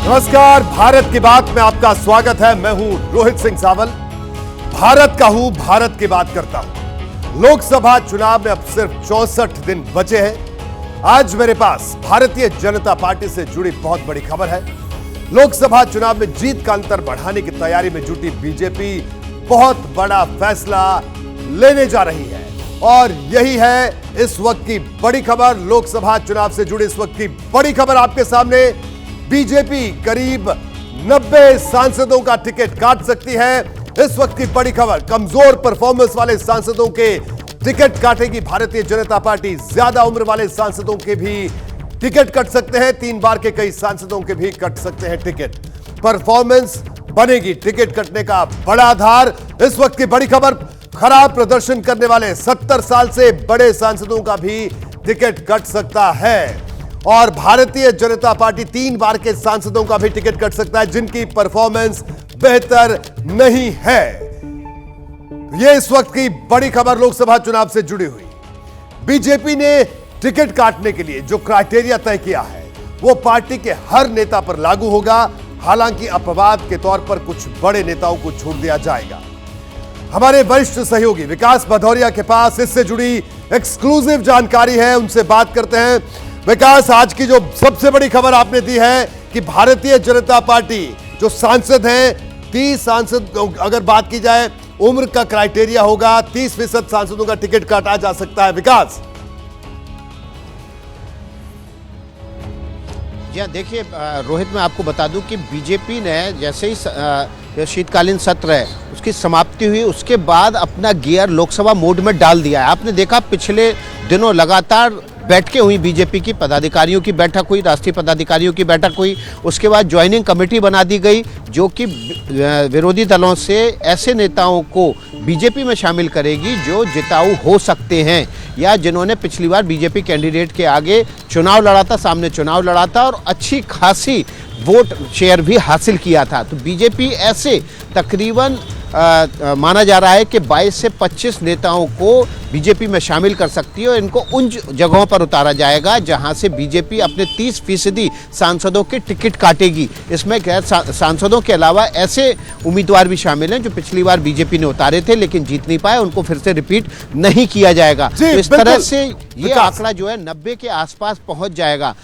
नमस्कार, भारत की बात में आपका स्वागत है। मैं हूं रोहित सिंह सावल। भारत का हूं, भारत की बात करता हूं। लोकसभा चुनाव में अब सिर्फ 64 दिन बचे हैं। आज मेरे पास भारतीय जनता पार्टी से जुड़ी बहुत बड़ी खबर है। लोकसभा चुनाव में जीत का अंतर बढ़ाने की तैयारी में जुटी बीजेपी बहुत बड़ा फैसला लेने जा रही है और यही है इस वक्त की बड़ी खबर। लोकसभा चुनाव से जुड़ी इस वक्त की बड़ी खबर आपके सामने। बीजेपी करीब 90 सांसदों का टिकट काट सकती है। इस वक्त की बड़ी खबर, कमजोर परफॉर्मेंस वाले सांसदों के टिकट काटेगी भारतीय जनता पार्टी। ज्यादा उम्र वाले सांसदों के भी टिकट कट सकते हैं। 3 बार के कई सांसदों के भी कट सकते हैं टिकट। परफॉर्मेंस बनेगी टिकट कटने का बड़ा आधार। इस वक्त की बड़ी खबर, खराब प्रदर्शन करने वाले 70 साल से बड़े सांसदों का भी टिकट कट सकता है और भारतीय जनता पार्टी 3 बार के सांसदों का भी टिकट कट सकता है जिनकी परफॉर्मेंस बेहतर नहीं है। यह इस वक्त की बड़ी खबर लोकसभा चुनाव से जुड़ी हुई। बीजेपी ने टिकट काटने के लिए जो क्राइटेरिया तय किया है वो पार्टी के हर नेता पर लागू होगा। हालांकि अपवाद के तौर पर कुछ बड़े नेताओं को छूट दिया जाएगा। हमारे वरिष्ठ सहयोगी विकास भदौरिया के पास इससे जुड़ी एक्सक्लूसिव जानकारी है, उनसे बात करते हैं। विकास, आज की जो सबसे बड़ी खबर आपने दी है कि भारतीय जनता पार्टी जो सांसद हैं, 30 सांसद, अगर बात की जाए उम्र का क्राइटेरिया होगा, 30% सांसदों का टिकट काटा जा सकता है। विकास जी हाँ, देखिए रोहित, मैं आपको बता दूं कि बीजेपी ने जैसे ही शीतकालीन सत्र है उसकी समाप्ति हुई उसके बाद अपना गियर लोकसभा मोड में डाल दिया है। आपने देखा पिछले दिनों लगातार बैठकें हुई, बीजेपी की पदाधिकारियों की बैठक हुई, राष्ट्रीय पदाधिकारियों की बैठक हुई। उसके बाद ज्वाइनिंग कमेटी बना दी गई जो कि विरोधी दलों से ऐसे नेताओं को बीजेपी में शामिल करेगी जो जिताऊ हो सकते हैं या जिन्होंने पिछली बार बीजेपी कैंडिडेट के आगे चुनाव लड़ा था, सामने चुनाव लड़ा था और अच्छी खासी वोट शेयर भी हासिल किया था। तो बीजेपी ऐसे तकरीबन माना जा रहा है कि 22 से 25 नेताओं को बीजेपी में शामिल कर सकती है और इनको उन जगहों पर उतारा जाएगा जहां से बीजेपी अपने 30% सांसदों के टिकट काटेगी। इसमें गैर सांसदों के अलावा ऐसे उम्मीदवार भी शामिल हैं जो पिछली बार बीजेपी ने उतारे थे लेकिन जीत नहीं पाए, उनको फिर से रिपीट नहीं किया जाएगा। तो इस तरह से ये आंकड़ा जो है 90 के आसपास पहुंच जाएगा।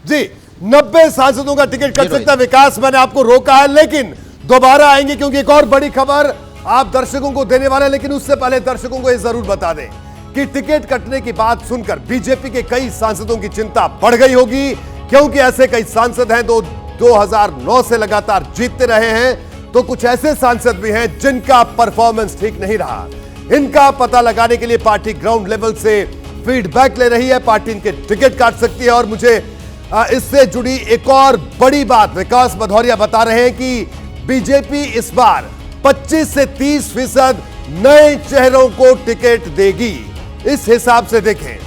जी, 90 सांसदों का टिकट कट सकता है। विकास, मैंने आपको रोका है लेकिन दोबारा आएंगे क्योंकि एक और बड़ी खबर आप दर्शकों को देने वाले हैं। लेकिन उससे पहले दर्शकों को यह जरूर बता दें कि टिकट कटने की बात सुनकर बीजेपी के कई सांसदों की चिंता बढ़ गई होगी, क्योंकि ऐसे कई सांसद हैं जो 2009 से लगातार जीतते रहे हैं। तो कुछ ऐसे सांसद भी हैं जिनका परफॉर्मेंस ठीक नहीं रहा। इनका पता लगाने के लिए पार्टी ग्राउंड लेवल से फीडबैक ले रही है। पार्टी इनके टिकट काट सकती है और मुझे इससे जुड़ी एक और बड़ी बात विकास भदौरिया बता रहे हैं कि बीजेपी इस बार 25 से 30% नए चेहरों को टिकट देगी। इस हिसाब से देखें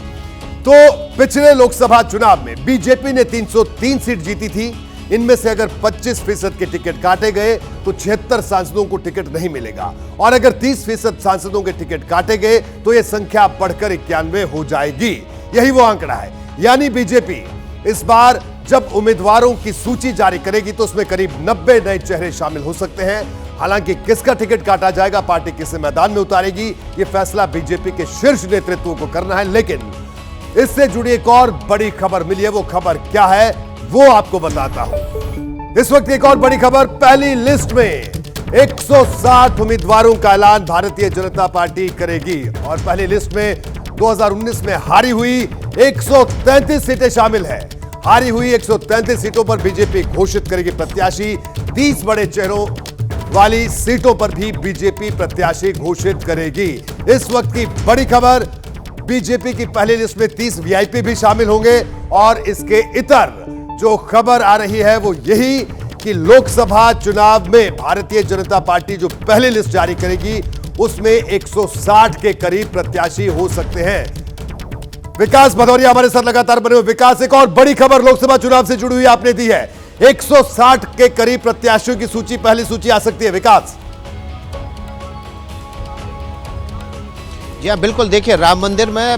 तो पिछले लोकसभा चुनाव में बीजेपी ने 303 सीट जीती थी। इनमें से अगर 25% के टिकट काटे गए तो 76 सांसदों को टिकट नहीं मिलेगा और अगर 30% सांसदों के टिकट काटे गए तो यह संख्या बढ़कर 91 हो जाएगी। यही वो आंकड़ा है। यानी बीजेपी इस बार जब उम्मीदवारों की सूची जारी करेगी तो उसमें करीब 90 नए चेहरे शामिल हो सकते हैं। हालांकि किसका टिकट काटा जाएगा, पार्टी किस मैदान में उतारेगी, यह फैसला बीजेपी के शीर्ष नेतृत्व को करना है। लेकिन इससे जुड़ी एक और बड़ी खबर मिली है। वो खबर क्या है वो आपको बताता हूं। इस वक्त एक और बड़ी खबर, पहली लिस्ट में 160 उम्मीदवारों का ऐलान भारतीय जनता पार्टी करेगी और पहली लिस्ट में 2019 में हारी हुई 133 सीटें शामिल है। हारी हुई 133 सीटों पर बीजेपी घोषित करेगी प्रत्याशी। 30 बड़े चेहरों वाली सीटों पर भी बीजेपी प्रत्याशी घोषित करेगी। इस वक्त की बड़ी खबर, बीजेपी की पहली लिस्ट में 30 वीआईपी भी शामिल होंगे और इसके इतर जो खबर आ रही है वो यही कि लोकसभा चुनाव में भारतीय जनता पार्टी जो पहली लिस्ट जारी करेगी उसमें 160 के करीब प्रत्याशी हो सकते हैं। विकास भदौरिया हमारे साथ लगातार बने हुए। विकास, एक और बड़ी खबर लोकसभा चुनाव से जुड़ी हुई आपने दी है। 160 के करीब प्रत्याशियों की सूची, पहली सूची आ सकती है। विकास जी हाँ, बिल्कुल। देखिए, राम मंदिर में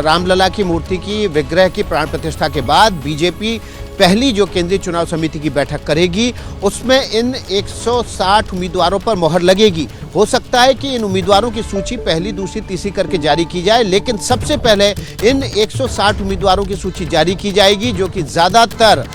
रामलला की मूर्ति की विग्रह की प्राण प्रतिष्ठा के बाद बीजेपी पहली जो केंद्रीय चुनाव समिति की बैठक करेगी उसमें इन 160 उम्मीदवारों पर मोहर लगेगी। हो सकता है कि इन उम्मीदवारों की सूची पहली, दूसरी, तीसरी करके जारी की जाए, लेकिन सबसे पहले इन 160 उम्मीदवारों की सूची जारी की जाएगी जो कि ज़्यादातर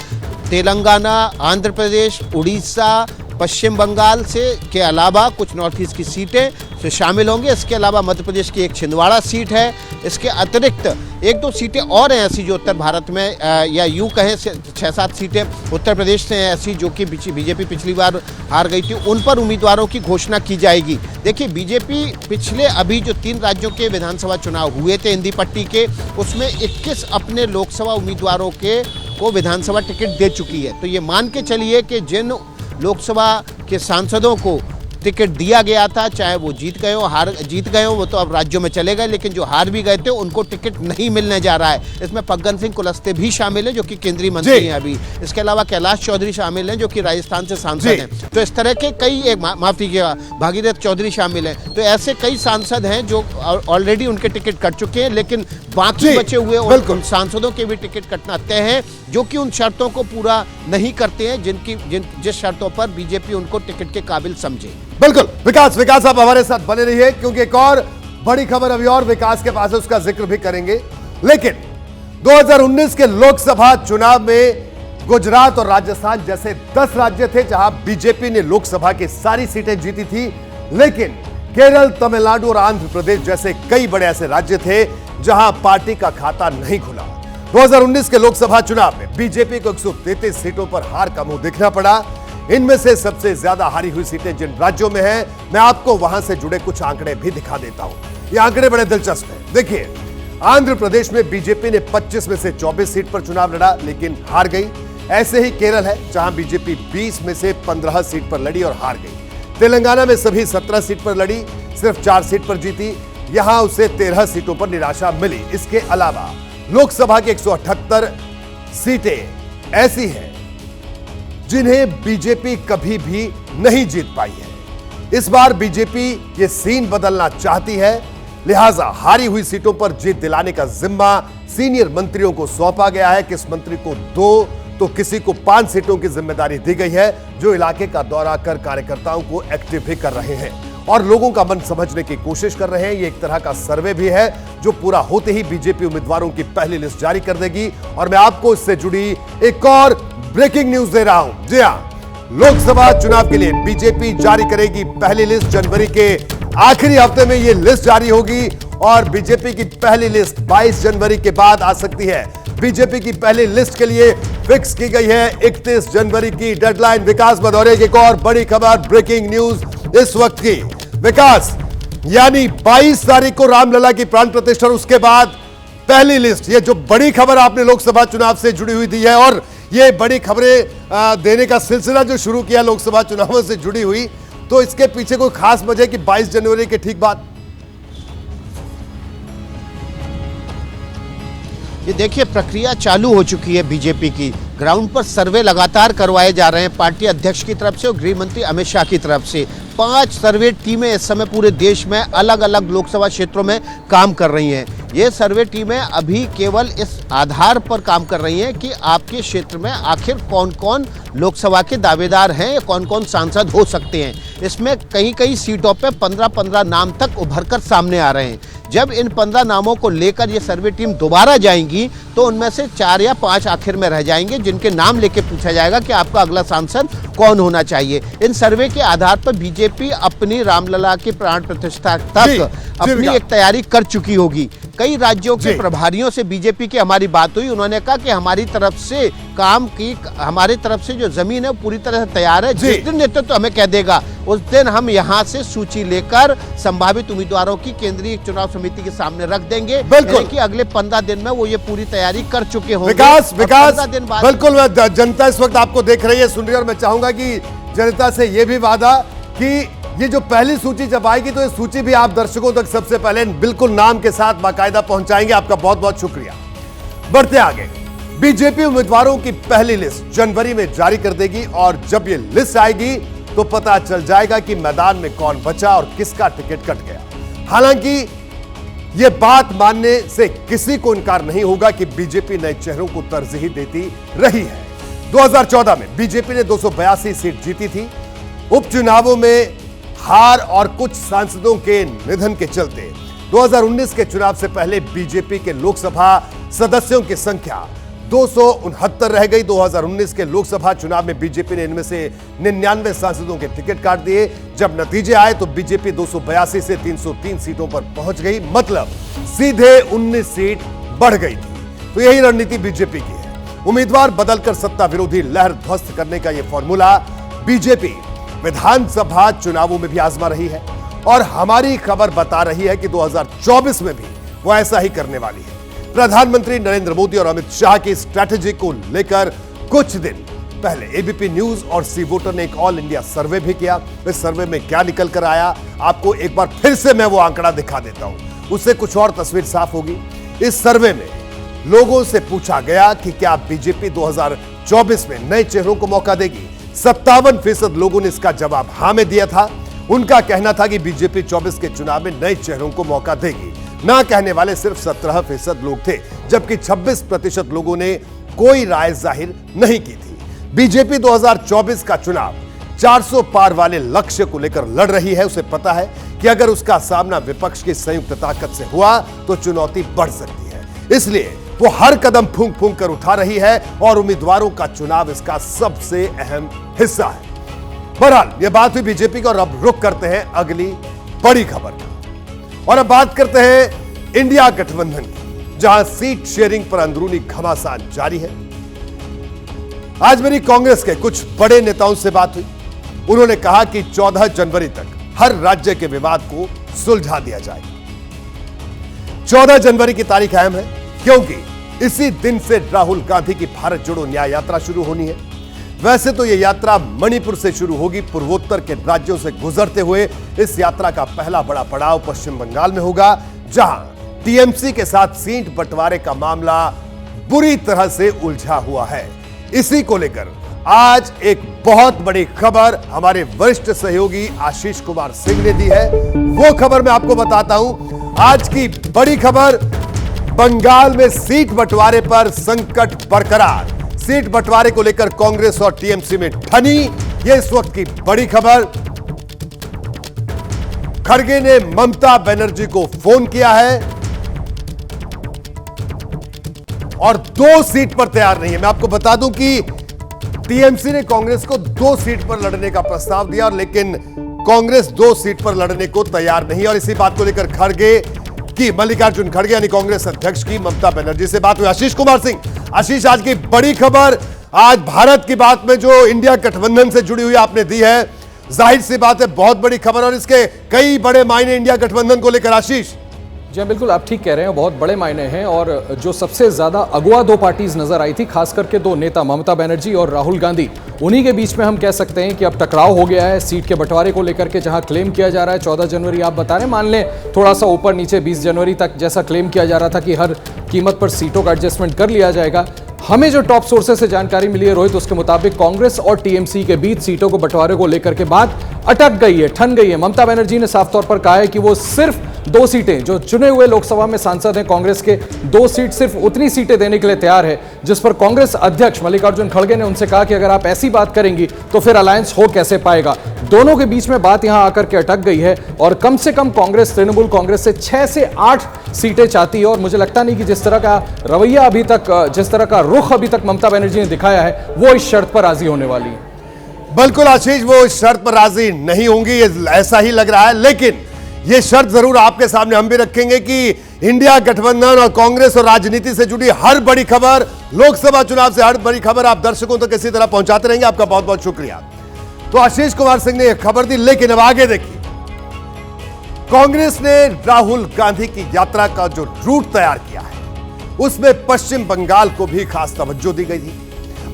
तेलंगाना, आंध्र प्रदेश, उड़ीसा, पश्चिम बंगाल से के अलावा कुछ नॉर्थ ईस्ट की सीटें से शामिल होंगे। इसके अलावा मध्य प्रदेश की एक छिंदवाड़ा सीट है। इसके अतिरिक्त एक दो सीटें और हैं ऐसी जो उत्तर भारत में या यूँ कहें 6-7 सीटें उत्तर प्रदेश से हैं ऐसी जो कि बीजेपी पिछली बार हार गई थी, उन पर उम्मीदवारों की घोषणा की जाएगी। देखिए, बीजेपी पिछले अभी जो 3 राज्यों के विधानसभा चुनाव हुए थे हिंदी पट्टी के, उसमें 21 अपने लोकसभा उम्मीदवारों को विधानसभा टिकट दे चुकी है। तो ये मान के चलिए कि जिन लोकसभा के सांसदों को टिकट दिया गया था, चाहे वो जीत गए हो वो तो अब राज्यों में चले गए, लेकिन जो हार भी गए थे उनको टिकट नहीं मिलने जा रहा है। इसमें फग्गन सिंह कुलस्ते भी शामिल हैं जो कि केंद्रीय मंत्री हैं अभी। इसके अलावा कैलाश चौधरी शामिल हैं जो कि राजस्थान से सांसद हैं। तो इस तरह के कई माफी किया, भागीरथ चौधरी शामिल हैं। तो ऐसे कई सांसद हैं जो ऑलरेडी उनके टिकट कट चुके हैं, लेकिन बाकी बचे हुए उन सांसदों के भी टिकट कटना तय है जो कि उन शर्तों को पूरा नहीं करते हैं जिस शर्तों पर बीजेपी उनको टिकट के काबिल समझे। बिल्कुल विकास आप हमारे साथ बने रहिए क्योंकि एक और बड़ी खबर अभी और विकास के पास है, उसका जिक्र भी करेंगे। लेकिन 2019 के लोकसभा चुनाव में गुजरात और राजस्थान जैसे 10 राज्य थे जहां बीजेपी ने लोकसभा की सारी सीटें जीती थी, लेकिन केरल, तमिलनाडु और आंध्र प्रदेश जैसे कई बड़े ऐसे राज्य थे जहां पार्टी का खाता नहीं खुला। 2019 के लोकसभा चुनाव में बीजेपी को 133 सीटों पर हार का मुंह देखना पड़ा। इनमें से सबसे ज्यादा हारी हुई सीटें जिन राज्यों में हैं, मैं आपको वहां से जुड़े कुछ आंकड़े भी दिखा देता हूं। ये आंकड़े बड़े दिलचस्प हैं। देखिए, आंध्र प्रदेश में बीजेपी ने 25 में से 24 सीट पर चुनाव लड़ा लेकिन हार गई। ऐसे ही केरल है जहां बीजेपी 20 में से 15 सीट पर लड़ी और हार गई। तेलंगाना में सभी 17 सीट पर लड़ी, सिर्फ 4 सीट पर जीती, यहां उसे 13 सीटों पर निराशा मिली। इसके अलावा लोकसभा की 178 सीटें ऐसी हैं जिन्हें बीजेपी कभी भी नहीं जीत पाई है। इस बार बीजेपी ये सीन बदलना चाहती है, लिहाजा हारी हुई सीटों पर जीत दिलाने का जिम्मा सीनियर मंत्रियों को सौंपा गया है। किस मंत्री को 2 तो किसी को 5 सीटों की जिम्मेदारी दी गई है, जो इलाके का दौरा कर कार्यकर्ताओं को एक्टिव भी कर रहे हैं और लोगों का मन समझने की कोशिश कर रहे हैं। ये एक तरह का सर्वे भी है जो पूरा होते ही बीजेपी उम्मीदवारों की पहली लिस्ट जारी कर देगी। और मैं आपको इससे जुड़ी एक और ब्रेकिंग न्यूज दे रहा हूं। जी हां, लोकसभा चुनाव के लिए बीजेपी जारी करेगी पहली लिस्ट। जनवरी के आखिरी हफ्ते में यह लिस्ट जारी होगी और बीजेपी की पहली लिस्ट 22 जनवरी के बाद आ सकती है। बीजेपी की पहली लिस्ट के लिए फिक्स की गई है 31 जनवरी की डेडलाइन। विकास भदौरे की एक और बड़ी खबर, ब्रेकिंग न्यूज इस वक्त की। विकास, यानी 22 तारीख को रामलला की प्राण प्रतिष्ठा, उसके बाद पहली लिस्ट। ये जो बड़ी खबर आपने लोकसभा चुनाव से जुड़ी हुई दी है और ये बड़ी खबरें देने का सिलसिला जो शुरू किया लोकसभा चुनावों से जुड़ी हुई, तो इसके पीछे कोई खास वजह कि 22 जनवरी के ठीक बाद? ये देखिए, प्रक्रिया चालू हो चुकी है बीजेपी की। ग्राउंड पर सर्वे लगातार करवाए जा रहे हैं पार्टी अध्यक्ष की तरफ से और गृह मंत्री अमित शाह की तरफ से। 5 सर्वे टीमें इस समय पूरे देश में अलग अलग लोकसभा क्षेत्रों में काम कर रही हैं। ये सर्वे टीमें अभी केवल इस आधार पर काम कर रही हैं कि आपके क्षेत्र में आखिर कौन कौन लोकसभा के दावेदार हैं, कौन कौन सांसद हो सकते हैं। इसमें कई सीटों पे 15-15 नाम तक उभर कर सामने आ रहे हैं। जब इन 15 नामों को लेकर ये सर्वे टीम दोबारा जाएंगी तो उनमें से 4 या 5 आखिर में रह जाएंगे जिनके नाम लेके पूछा जाएगा कि आपका अगला सांसद कौन होना चाहिए। इन सर्वे के आधार पर बीजेपी अपनी रामलला की प्राण प्रतिष्ठा तक अपनी एक तैयारी कर चुकी होगी। कई राज्यों के प्रभारियों से बीजेपी की हमारी बात हुई, उन्होंने कहा कि हमारी तरफ से काम की, हमारी तरफ से जो जमीन है पूरी तरह से तैयार है। जिस दिन नेतृत्व हमें कह देगा उस दिन हम यहाँ से सूची लेकर संभावित उम्मीदवारों की केंद्रीय चुनाव समिति के सामने रख देंगे। बिल्कुल कि अगले 15 दिन में वो ये पूरी तैयारी कर चुके होंगे। विकास, 15 दिन बाद बिल्कुल जनता इस वक्त आपको देख रही है, सुन रही है और मैं चाहूंगा कि जनता से ये भी वादा कि ये जो पहली सूची जब आएगी तो ये सूची भी आप दर्शकों तक सबसे पहले बिल्कुल नाम के साथ बाकायदा पहुंचाएंगे। आपका बहुत बहुत शुक्रिया। बढ़ते आगे, बीजेपी उम्मीदवारों की पहली लिस्ट जनवरी में जारी कर देगी और जब ये लिस्ट आएगी तो पता चल जाएगा कि मैदान में कौन बचा और किसका टिकट कट गया। हालांकि यह बात मानने से किसी को इनकार नहीं होगा कि बीजेपी नए चेहरों को तरजीह देती रही है। 2014 में बीजेपी ने 282 सीट जीती थी। उपचुनावों में हार और कुछ सांसदों के निधन के चलते 2019 के चुनाव से पहले बीजेपी के लोकसभा सदस्यों की संख्या 269 रह गई। 2019 के लोकसभा चुनाव में बीजेपी ने इनमें से 99 सांसदों के टिकट काट दिए। जब नतीजे आए तो बीजेपी 282 से 303 सीटों पर पहुंच गई, मतलब सीधे 19 सीट बढ़ गई थी। तो यही रणनीति बीजेपी की है, उम्मीदवार बदलकर सत्ता विरोधी लहर ध्वस्त करने का यह फॉर्मूला बीजेपी विधानसभा चुनावों में भी आजमा रही है और हमारी खबर बता रही है कि 2024 में भी वो ऐसा ही करने वाली है। प्रधानमंत्री नरेंद्र मोदी और अमित शाह की स्ट्रैटेजी को लेकर कुछ दिन पहले एबीपी न्यूज और सी वोटर ने एक ऑल इंडिया सर्वे भी किया। इस सर्वे में क्या निकल कर आया, आपको एक बार फिर से मैं वो आंकड़ा दिखा देता हूं, उससे कुछ और तस्वीर साफ होगी। इस सर्वे में लोगों से पूछा गया कि क्या बीजेपी 2024 में नए चेहरों को मौका देगी। 57% लोगों ने इसका जवाब हां में दिया था। उनका कहना था कि बीजेपी 24 के चुनाव में नए चेहरों को मौका देगी। ना कहने वाले सिर्फ 17% लोग थे, जबकि 26% लोगों ने कोई राय जाहिर नहीं की थी। बीजेपी 2024 का चुनाव 400 पार वाले लक्ष्य को लेकर लड़ रही है। उसे पता है कि अगर उसका सामना विपक्ष की संयुक्त ताकत से हुआ तो चुनौती बढ़ सकती है, इसलिए वो हर कदम फूंक फूंक कर उठा रही है और उम्मीदवारों का चुनाव इसका सबसे अहम हिस्सा है। बहरहाल ये बात हुई बीजेपी का और अब रुख करते हैं अगली बड़ी खबर का और अब बात करते हैं इंडिया गठबंधन की, जहां सीट शेयरिंग पर अंदरूनी घमासान जारी है। आज मेरी कांग्रेस के कुछ बड़े नेताओं से बात हुई। उन्होंने कहा कि 14 जनवरी तक हर राज्य के विवाद को सुलझा दिया जाएगा। 14 जनवरी की तारीख अहम है क्योंकि इसी दिन से राहुल गांधी की भारत जोड़ो न्याय यात्रा शुरू होनी है। वैसे तो यह यात्रा मणिपुर से शुरू होगी, पूर्वोत्तर के राज्यों से गुजरते हुए इस यात्रा का पहला बड़ा पड़ाव पश्चिम बंगाल में होगा, जहां टीएमसी के साथ सीट बंटवारे का मामला बुरी तरह से उलझा हुआ है। इसी को लेकर आज एक बहुत बड़ी खबर हमारे वरिष्ठ सहयोगी आशीष कुमार सिंह ने दी है। वो खबर मैं आपको बताता हूं। आज की बड़ी खबर, बंगाल में सीट बंटवारे पर संकट बरकरार। सीट बंटवारे को लेकर कांग्रेस और टीएमसी में ठनी, यह इस वक्त की बड़ी खबर। खड़गे ने ममता बनर्जी को फोन किया है और 2 सीट पर तैयार नहीं है। मैं आपको बता दूं कि टीएमसी ने कांग्रेस को 2 सीट पर लड़ने का प्रस्ताव दिया, लेकिन कांग्रेस 2 सीट पर लड़ने को तैयार नहीं। और इसी बात को लेकर खड़गे की मल्लिकार्जुन खड़गे यानी कांग्रेस अध्यक्ष की ममता बनर्जी से बात हुई। आशीष कुमार सिंह, आशीष, आज की बड़ी खबर, आज भारत की बात में जो इंडिया गठबंधन से जुड़ी हुई आपने दी है, जाहिर सी बात है बहुत बड़ी खबर और इसके कई बड़े मायने इंडिया गठबंधन को लेकर। आशीष जी हाँ, बिल्कुल आप ठीक कह रहे हैं, बहुत बड़े मायने हैं। और जो सबसे ज्यादा अगुआ 2 पार्टीज नजर आई थी, खास करके 2 नेता ममता बनर्जी और राहुल गांधी, उन्हीं के बीच में हम कह सकते हैं कि अब टकराव हो गया है सीट के बंटवारे को लेकर के। जहां क्लेम किया जा रहा है 14 जनवरी आप बता रहे हैं, मान लें थोड़ा सा ऊपर नीचे 20 जनवरी तक जैसा क्लेम किया जा रहा था कि हर कीमत पर सीटों का एडजस्टमेंट कर लिया जाएगा। हमें जो टॉप सोर्सेस से जानकारी मिली है रोहित, उसके मुताबिक कांग्रेस और टीएमसी के बीच सीटों को बंटवारे को लेकर के बात अटक गई है, ठन गई है। ममता बनर्जी ने साफ तौर पर कहा है कि वो सिर्फ 2 सीटें, जो चुने हुए लोकसभा में सांसद हैं कांग्रेस के, 2 सीट, सिर्फ उतनी सीटें देने के लिए तैयार है। जिस पर कांग्रेस अध्यक्ष मल्लिकार्जुन खड़गे ने उनसे कहा कि अगर आप ऐसी बात करेंगी तो फिर अलायंस हो कैसे पाएगा। दोनों के बीच में बात यहां आकर के अटक गई है और कम से कम कांग्रेस तृणमूल कांग्रेस से 6 से 8 सीटें चाहती है। और मुझे लगता नहीं कि जिस तरह का रवैया अभी तक, जिस तरह का रुख अभी तक ममता बनर्जी ने दिखाया है, वो इस शर्त पर राजी होने वाली है। बिल्कुल आशीष, वो इस शर्त पर राजी नहीं होंगी, ऐसा ही लग रहा है। लेकिन यह शर्त जरूर आपके सामने हम भी रखेंगे कि इंडिया गठबंधन और कांग्रेस और राजनीति से जुड़ी हर बड़ी खबर, लोकसभा चुनाव से हर बड़ी खबर आप दर्शकों तक इसी तरह पहुंचाते रहेंगे। आपका बहुत बहुत शुक्रिया। तो आशीष कुमार सिंह ने यह खबर दी, लेकिन अब आगे देखिए, कांग्रेस ने राहुल गांधी की यात्रा का जो रूट तैयार किया है उसमें पश्चिम बंगाल को भी खास तवज्जो दी गई थी।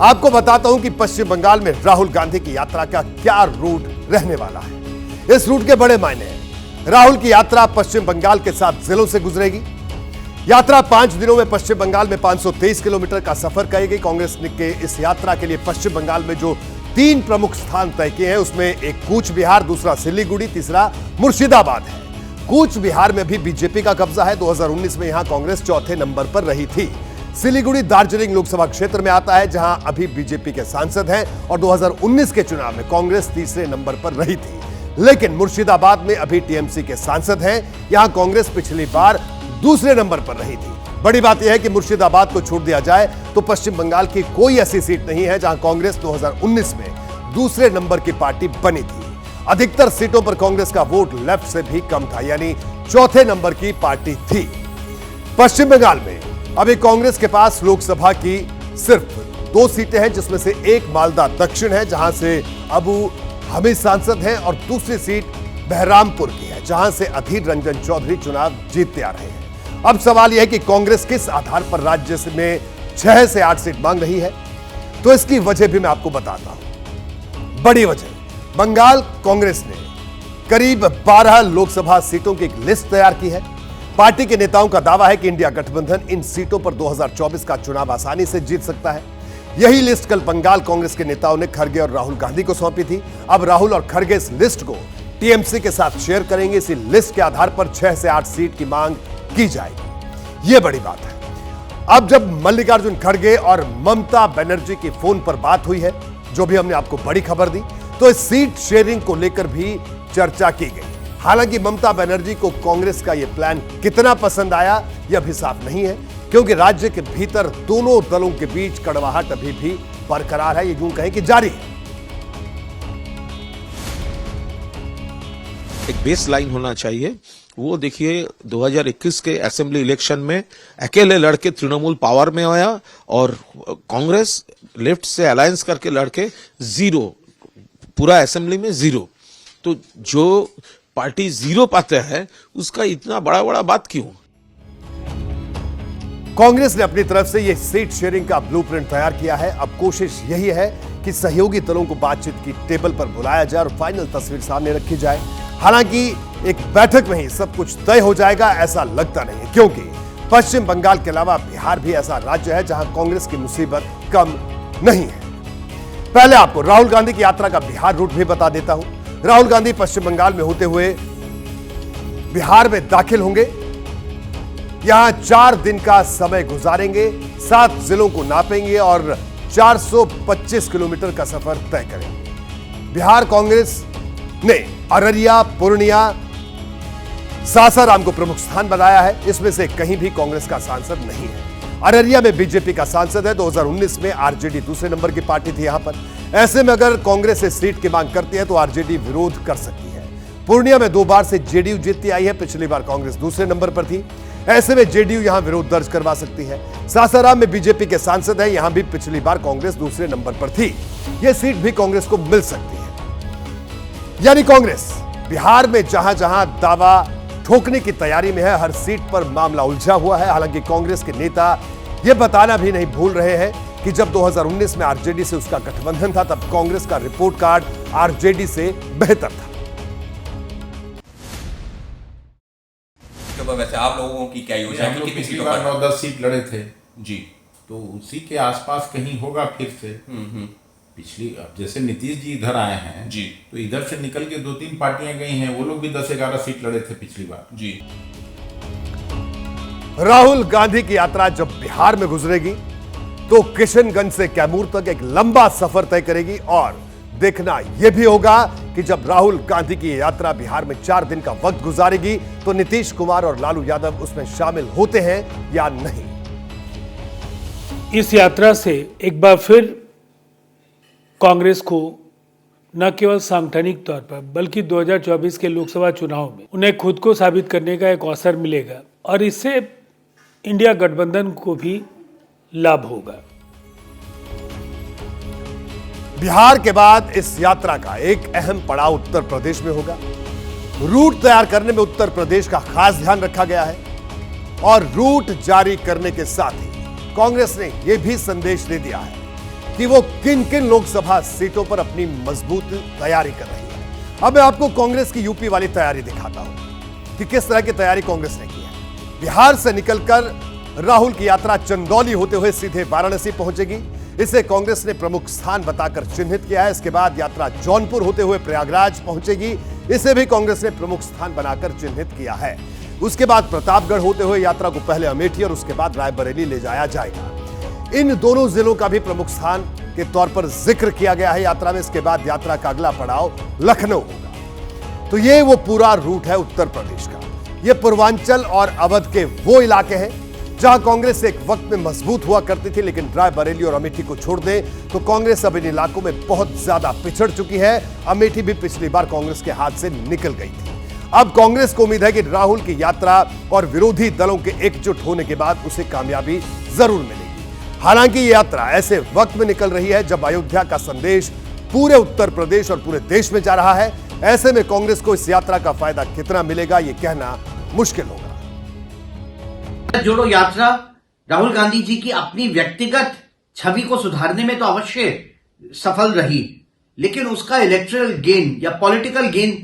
आपको बताता हूं कि पश्चिम बंगाल में राहुल गांधी की यात्रा का क्या रूट रहने वाला है। इस रूट के बड़े मायने हैं। राहुल की यात्रा पश्चिम बंगाल के 7 जिलों से गुजरेगी। यात्रा 5 दिनों में पश्चिम बंगाल में 523 किलोमीटर का सफर करेगी। कांग्रेस के इस यात्रा के लिए पश्चिम बंगाल में जो 3 प्रमुख स्थान तय किए हैं उसमें एक कूच बिहार, दूसरा सिलीगुड़ी, तीसरा मुर्शिदाबाद है। कूच बिहार में भी बीजेपी का कब्जा है। 2019 में यहां कांग्रेस 4थे नंबर पर रही थी। सिलीगुड़ी दार्जिलिंग लोकसभा क्षेत्र में आता है, जहां अभी बीजेपी के सांसद हैं और 2019 के चुनाव में कांग्रेस तीसरे नंबर पर रही थी। लेकिन मुर्शिदाबाद में अभी टीएमसी के सांसद हैं, यहां कांग्रेस पिछली बार दूसरे नंबर पर रही थी। बड़ी बात यह है कि मुर्शिदाबाद को छोड़ दिया जाए तो पश्चिम बंगाल की कोई ऐसी सीट नहीं है जहां कांग्रेस 2019 में दूसरे नंबर की पार्टी बनी थी। अधिकतर सीटों पर कांग्रेस का वोट लेफ्ट से भी कम था, यानी चौथे नंबर की पार्टी थी। पश्चिम बंगाल में अभी कांग्रेस के पास लोकसभा की सिर्फ 2 सीटें हैं, जिसमें से एक मालदा दक्षिण है, जहां से अबू हमीद सांसद हैं, और दूसरी सीट बहरामपुर की है, जहां से अधीर रंजन चौधरी चुनाव जीतते आ रहे हैं। अब सवाल यह है कि कांग्रेस किस आधार पर राज्य में 6 से 8 सीट मांग रही है, तो इसकी वजह भी मैं आपको बताता हूं। बड़ी वजह, बंगाल कांग्रेस ने करीब 12 लोकसभा सीटों की एक लिस्ट तैयार की है। पार्टी के नेताओं का दावा है कि इंडिया गठबंधन इन सीटों पर 2024 का चुनाव आसानी से जीत सकता है। यही लिस्ट कल बंगाल कांग्रेस के नेताओं ने खड़गे और राहुल गांधी को सौंपी थी। अब राहुल और खड़गे इस लिस्ट को टीएमसी के साथ शेयर करेंगे। इसी लिस्ट के आधार पर 6 से 8 सीट की मांग की जाएगी। यह बड़ी बात है। अब जब मल्लिकार्जुन खड़गे और ममता बनर्जी की फोन पर बात हुई है, जो भी हमने आपको बड़ी खबर दी, तो इस सीट शेयरिंग को लेकर भी चर्चा की गई। हालांकि ममता बनर्जी को कांग्रेस का यह प्लान कितना पसंद आया, यह भी साफ नहीं है, क्योंकि राज्य के भीतर दोनों दलों के बीच कड़वाहट अभी भी बरकरार है, ये यूं कहें कि जारी है। एक बेस लाइन होना चाहिए। वो देखिए 2021 के असेंबली इलेक्शन में अकेले लड़के तृणमूल पावर में आया और कांग्रेस लेफ्ट से अलायंस करके लड़के 0, पूरा असेंबली में 0। तो जो पार्टी 0 पाते हैं उसका इतना बड़ा बड़ा बात क्यों? कांग्रेस ने अपनी तरफ से यह सीट शेयरिंग का ब्लूप्रिंट तैयार किया है। अब कोशिश यही है कि सहयोगी दलों को बातचीत की टेबल पर बुलाया जाए और फाइनल तस्वीर सामने रखी जाए। हालांकि एक बैठक में ही सब कुछ तय हो जाएगा ऐसा लगता नहीं है, क्योंकि पश्चिम बंगाल के अलावा बिहार भी ऐसा राज्य है जहां कांग्रेस की मुसीबत कम नहीं है। पहले आपको राहुल गांधी की यात्रा का बिहार रूट भी बता देता हूं। राहुल गांधी पश्चिम बंगाल में होते हुए बिहार में दाखिल होंगे। यहां 4 दिन का समय गुजारेंगे, 7 जिलों को नापेंगे और 425 किलोमीटर का सफर तय करेंगे। बिहार कांग्रेस ने अररिया, पूर्णिया, सासाराम को प्रमुख स्थान बनाया है। इसमें से कहीं भी कांग्रेस का सांसद नहीं है। अररिया में बीजेपी का सांसद है। 2019 में आरजेडी दूसरे नंबर की पार्टी थी यहां पर। ऐसे में अगर कांग्रेस इस सीट की मांग करती है तो आरजेडी विरोध कर सकती है। पूर्णिया में 2 बार से जेडीयू जीतती आई है। पिछली बार कांग्रेस दूसरे नंबर पर थी। ऐसे में जेडीयू यहां विरोध दर्ज करवा सकती है। सासाराम में बीजेपी के सांसद हैं। यहां भी पिछली बार कांग्रेस दूसरे नंबर पर थी। यह सीट भी कांग्रेस को मिल सकती है। यानी कांग्रेस बिहार में जहां जहां दावा ठोकने की तैयारी में है, हर सीट पर मामला उलझा हुआ है। हालांकि कांग्रेस के नेता यह बताना भी नहीं भूल रहे हैं कि जब 2019 में आरजेडी से उसका गठबंधन था, तब कांग्रेस का रिपोर्ट कार्ड आरजेडी से बेहतर था। तो वैसे आप लोगों की क्या योजना है? कि पिछली बार 9-10 सीट लड़े थे जी, तो उसी के आसपास कहीं होगा फिर से। पिछली, अब जैसे नीतीश जी इधर आए हैं जी, तो इधर से निकल के 2-3 पार्टियां गई हैं, वो लोग भी 10-11 सीट लड़े थे पिछली बार जी। राहुल गांधी की यात्रा जब बिहार में गुजरेगी तो किशनगंज से कैमूर तक एक लंबा सफर तय करेगी। और देखना यह भी होगा कि जब राहुल गांधी की यात्रा बिहार में 4 दिन का वक्त गुजारेगी तो नीतीश कुमार और लालू यादव उसमें शामिल होते हैं या नहीं। इस यात्रा से एक बार फिर कांग्रेस को न केवल सांगठनिक तौर पर बल्कि 2024 के लोकसभा चुनाव में उन्हें खुद को साबित करने का एक अवसर मिलेगा और इससे इंडिया गठबंधन को भी लाभ होगा। बिहार के बाद इस यात्रा का एक अहम पड़ाव उत्तर प्रदेश में होगा। रूट तैयार करने में उत्तर प्रदेश का खास ध्यान रखा गया है और रूट जारी करने के साथ ही कांग्रेस ने यह भी संदेश दे दिया है कि वो किन किन लोकसभा सीटों पर अपनी मजबूत तैयारी कर रही है। अब मैं आपको कांग्रेस की यूपी वाली तैयारी दिखाता हूं कि किस तरह की तैयारी कांग्रेस ने की है। बिहार से निकलकर राहुल की यात्रा चंदौली होते हुए सीधे वाराणसी पहुंचेगी। इसे कांग्रेस ने प्रमुख स्थान बताकर चिन्हित किया है। इसके बाद यात्रा जौनपुर होते हुए प्रयागराज पहुंचेगी। इसे भी कांग्रेस ने प्रमुख स्थान बनाकर चिन्हित किया है। उसके बाद प्रतापगढ़ होते हुए यात्रा को पहले अमेठी और उसके बाद रायबरेली ले जाया जाएगा। इन दोनों जिलों का भी प्रमुख स्थान के तौर पर जिक्र किया गया है यात्रा में। इसके बाद यात्रा का अगला पड़ाव लखनऊ होगा। तो ये वो पूरा रूट है उत्तर प्रदेश का। ये पूर्वांचल और अवध के वो इलाके हैं जहां कांग्रेस एक वक्त में मजबूत हुआ करती थी, लेकिन रायबरेली और अमेठी को छोड़ दें तो कांग्रेस अब इन इलाकों में बहुत ज्यादा पिछड़ चुकी है। अमेठी भी पिछली बार कांग्रेस के हाथ से निकल गई थी। अब कांग्रेस को उम्मीद है कि राहुल की यात्रा और विरोधी दलों के एकजुट होने के बाद उसे कामयाबी जरूर मिलेगी। हालांकि ये यात्रा ऐसे वक्त में निकल रही है जब अयोध्या का संदेश पूरे उत्तर प्रदेश और पूरे देश में जा रहा है। ऐसे में कांग्रेस को इस यात्रा का फायदा कितना मिलेगा ये कहना मुश्किल होगा। जोड़ो यात्रा राहुल गांधी जी की अपनी व्यक्तिगत छवि को सुधारने में तो अवश्य सफल रही, लेकिन उसका इलेक्टोरल गेन या पॉलिटिकल गेन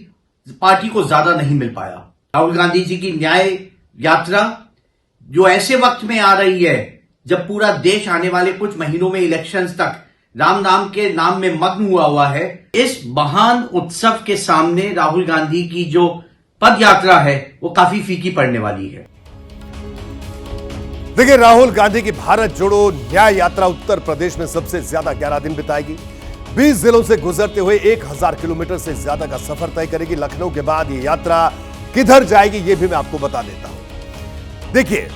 पार्टी को ज्यादा नहीं मिल पाया। राहुल गांधी जी की न्याय यात्रा जो ऐसे वक्त में आ रही है जब पूरा देश आने वाले कुछ महीनों में इलेक्शंस तक राम नाम के नाम में मग्न हुआ है, इस महान उत्सव के सामने राहुल गांधी की जो पद यात्रा है वो काफी फीकी पड़ने वाली है। देखिए, राहुल गांधी की भारत जोड़ो न्याय यात्रा उत्तर प्रदेश में सबसे ज्यादा 11 दिन बिताएगी। 20 जिलों से गुजरते हुए 1000 किलोमीटर से ज्यादा का सफर तय करेगी। लखनऊ के बाद ये यात्रा किधर जाएगी ये भी मैं आपको बता देता हूं। देखिए,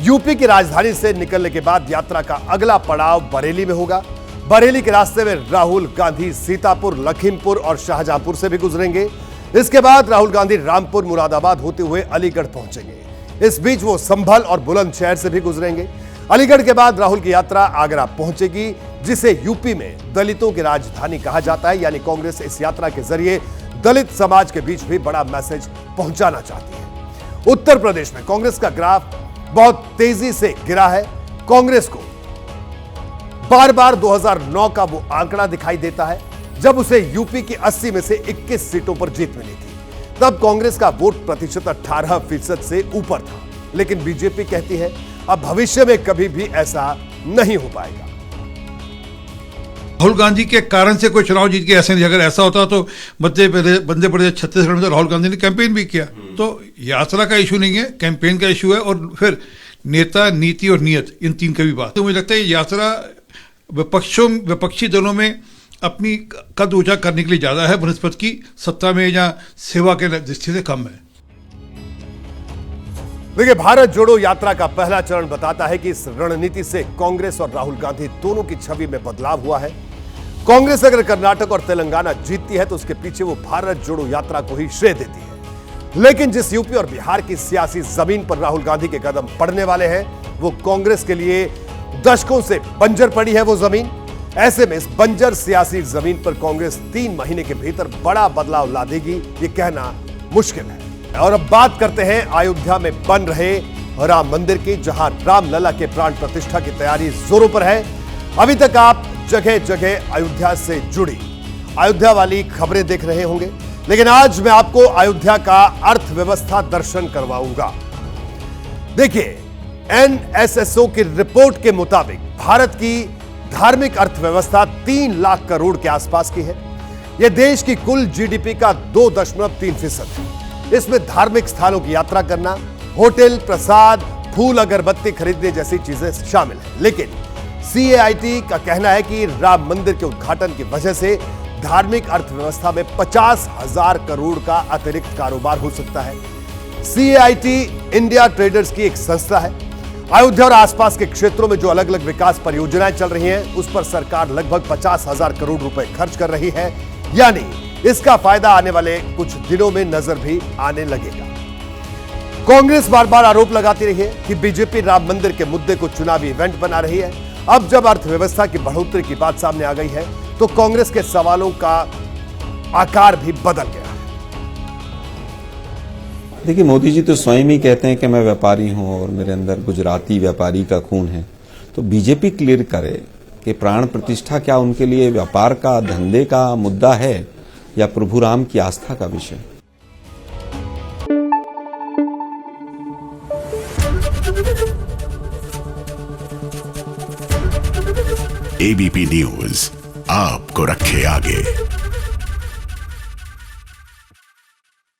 यूपी की राजधानी से निकलने के बाद यात्रा का अगला पड़ाव बरेली में होगा। बरेली के रास्ते में राहुल गांधी सीतापुर, लखीमपुर और शाहजहांपुर से भी गुजरेंगे। इसके बाद राहुल गांधी रामपुर, मुरादाबाद होते हुए अलीगढ़ पहुंचेंगे। इस बीच वो संभल और बुलंदशहर से भी गुजरेंगे। अलीगढ़ के बाद राहुल की यात्रा आगरा पहुंचेगी, जिसे यूपी में दलितों की राजधानी कहा जाता है। यानी कांग्रेस इस यात्रा के जरिए दलित समाज के बीच भी बड़ा मैसेज पहुंचाना चाहती है। उत्तर प्रदेश में कांग्रेस का ग्राफ बहुत तेजी से गिरा है। कांग्रेस को बार बार 2009 का वो आंकड़ा दिखाई देता है जब उसे यूपी की 80 में से 21 सीटों पर जीत मिली थी। तब कांग्रेस का वोट प्रतिशत 18% से ऊपर था, लेकिन बीजेपी कहती है अब भविष्य में कभी भी ऐसा नहीं हो पाएगा। राहुल गांधी के कारण से कोई चुनाव जीत के ऐसे नहीं। अगर ऐसा होता तो मध्य प्रदेश छत्तीसगढ़ में तो राहुल गांधी ने कैंपेन भी किया। तो यात्रा का इशू नहीं है, कैंपेन का इशू है। और फिर नेता, नीति और नियत, इन तीन का भी बात। तो मुझे लगता है ये यात्रा विपक्षी दलों में अपनी कद ऊंचा करने के लिए ज्यादा है बनस्पत की सत्ता में या सेवा के दृष्टि से कम है। देखिए, भारत जोड़ो यात्रा का पहला चरण बताता है कि इस रणनीति से कांग्रेस और राहुल गांधी दोनों की छवि में बदलाव हुआ है। कांग्रेस अगर कर्नाटक और तेलंगाना जीतती है तो उसके पीछे वो भारत जोड़ो यात्रा को ही श्रेय देती है। लेकिन जिस यूपी और बिहार की सियासी जमीन पर राहुल गांधी के कदम पड़ने वाले हैं, वो कांग्रेस के लिए दशकों से बंजर पड़ी है वो जमीन। ऐसे में इस बंजर सियासी जमीन पर कांग्रेस 3 महीने के भीतर बड़ा बदलाव ला देगी, ये कहना मुश्किल है। और अब बात करते हैं अयोध्या में बन रहे राम मंदिर की, जहां रामलला के प्राण प्रतिष्ठा की तैयारी जोरों पर है। अभी तक आप जगह जगह अयोध्या से जुड़ी अयोध्या वाली खबरें देख रहे होंगे, लेकिन आज मैं आपको अयोध्या का अर्थव्यवस्था दर्शन करवाऊंगा। देखिए, NSSO की रिपोर्ट के मुताबिक भारत की धार्मिक अर्थव्यवस्था 3 लाख करोड़ के आसपास की है। यह देश की कुल GDP का 2.3% है। इसमें धार्मिक स्थानों की यात्रा करना, होटल, प्रसाद, फूल, अगरबत्ती खरीदने जैसी चीजें शामिल हैं। लेकिन CAIT का कहना है कि राम मंदिर के उद्घाटन की वजह से धार्मिक अर्थव्यवस्था में 50,000 करोड़ का अतिरिक्त कारोबार हो सकता है। CAIT इंडिया ट्रेडर्स की एक संस्था है। अयोध्या और आसपास के क्षेत्रों में जो अलग अलग विकास परियोजनाएं चल रही हैं, उस पर सरकार लगभग 50,000 करोड़ रुपए खर्च कर रही है। यानी इसका फायदा आने वाले कुछ दिनों में नजर भी आने लगेगा। कांग्रेस बार बार आरोप लगाती रही है कि बीजेपी राम मंदिर के मुद्दे को चुनावी इवेंट बना रही है। अब जब अर्थव्यवस्था की बढ़ोतरी की बात सामने आ गई है तो कांग्रेस के सवालों का आकार भी बदल गया है। देखिए, मोदी जी तो स्वयं ही कहते हैं कि मैं व्यापारी हूं और मेरे अंदर गुजराती व्यापारी का खून है। तो बीजेपी क्लियर करे कि प्राण प्रतिष्ठा क्या उनके लिए व्यापार का, धंधे का मुद्दा है या प्रभु राम की आस्था का विषय। ABP न्यूज आपको रखे आगे।